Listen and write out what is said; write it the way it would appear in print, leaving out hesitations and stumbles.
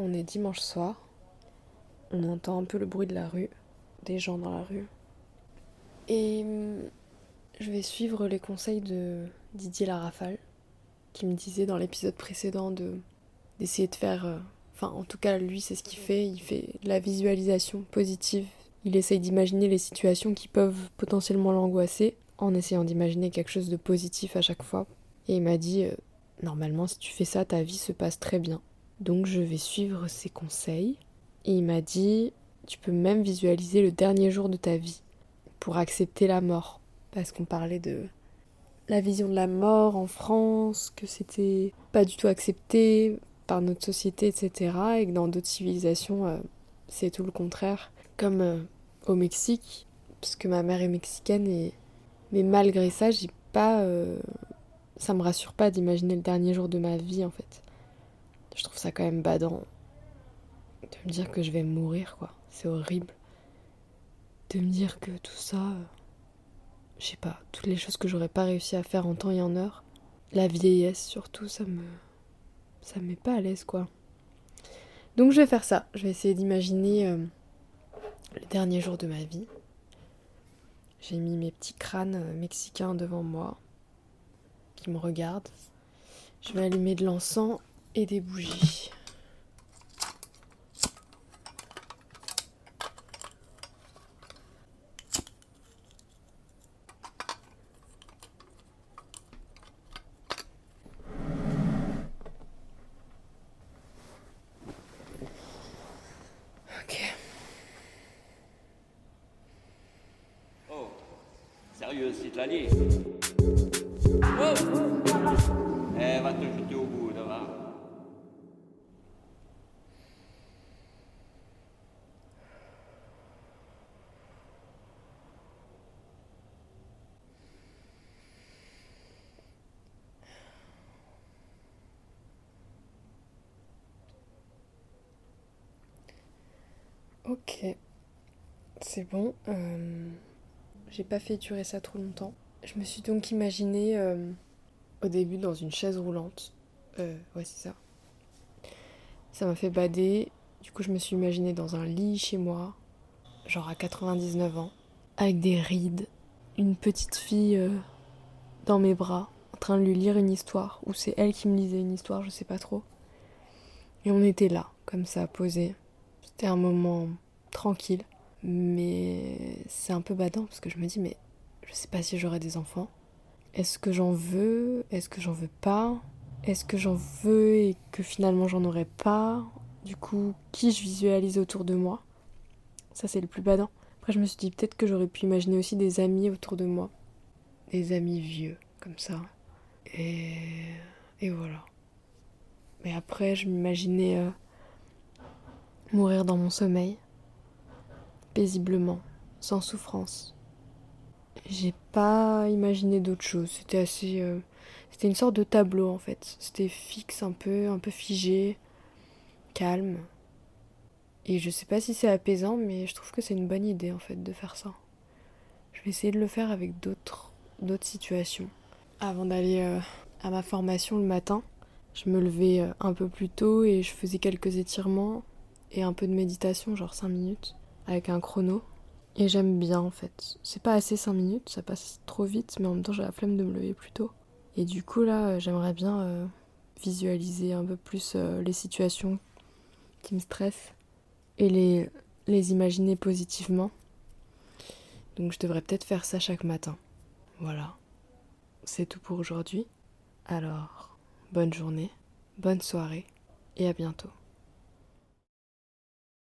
On est dimanche soir, on entend un peu le bruit de la rue, des gens dans la rue. Et je vais suivre les conseils de Didier Larafal, qui me disait dans l'épisode précédent d'essayer de faire... Enfin, en tout cas, lui, c'est ce qu'il fait. Il fait de la visualisation positive. Il essaye d'imaginer les situations qui peuvent potentiellement l'angoisser, en essayant d'imaginer quelque chose de positif à chaque fois. Et il m'a dit, normalement, si tu fais ça, ta vie se passe très bien. Donc je vais suivre ses conseils. Et il m'a dit, tu peux même visualiser le dernier jour de ta vie pour accepter la mort. Parce qu'on parlait de la vision de la mort en France, que c'était pas du tout accepté par notre société, etc. Et que dans d'autres civilisations, c'est tout le contraire. Comme au Mexique, parce que ma mère est mexicaine, mais malgré ça, j'ai pas... ça me rassure pas d'imaginer le dernier jour de ma vie, en fait. Je trouve ça quand même badant de me dire que je vais mourir, quoi. C'est horrible. De me dire que tout ça, je sais pas, toutes les choses que j'aurais pas réussi à faire en temps et en heure. La vieillesse, surtout, ça me met pas à l'aise, quoi. Donc je vais faire ça. Je vais essayer d'imaginer le dernier jour de ma vie. J'ai mis mes petits crânes mexicains devant moi, qui me regardent. Je vais allumer de l'encens et des bougies. Ok. Oh, sérieux, c'est de la lit. Oh, va te jeter au bout, là, va. Ok. C'est bon. J'ai pas fait durer ça trop longtemps. Je me suis donc imaginée au début dans une chaise roulante. Ouais, c'est ça. Ça m'a fait bader. Du coup, je me suis imaginée dans un lit chez moi, genre à 99 ans, avec des rides, une petite fille dans mes bras, en train de lui lire une histoire, ou c'est elle qui me lisait une histoire, je sais pas trop. Et on était là, comme ça, posés. C'était un moment tranquille, mais c'est un peu badant parce que je me dis, mais je sais pas si j'aurai des enfants. Est-ce que j'en veux? Est-ce que j'en veux pas? Est-ce que j'en veux et que finalement j'en aurai pas? Du coup, qui je visualise autour de moi? Ça, c'est le plus badant. Après, je me suis dit peut-être que j'aurais pu imaginer aussi des amis autour de moi. Des amis vieux, comme ça. Et, et voilà. Mais après, je m'imaginais mourir dans mon sommeil, paisiblement, sans souffrance. J'ai pas imaginé d'autre chose. C'était assez. C'était une sorte de tableau en fait. C'était fixe un peu figé, calme. Et je sais pas si c'est apaisant, mais je trouve que c'est une bonne idée en fait de faire ça. Je vais essayer de le faire avec d'autres situations. Avant d'aller à ma formation le matin, je me levais un peu plus tôt et je faisais quelques étirements et un peu de méditation, genre 5 minutes, avec un chrono. Et j'aime bien en fait. C'est pas assez 5 minutes, ça passe trop vite, mais en même temps j'ai la flemme de me lever plus tôt. Et du coup là, j'aimerais bien visualiser un peu plus les situations qui me stressent et les imaginer positivement. Donc je devrais peut-être faire ça chaque matin. Voilà, c'est tout pour aujourd'hui. Alors, bonne journée, bonne soirée et à bientôt.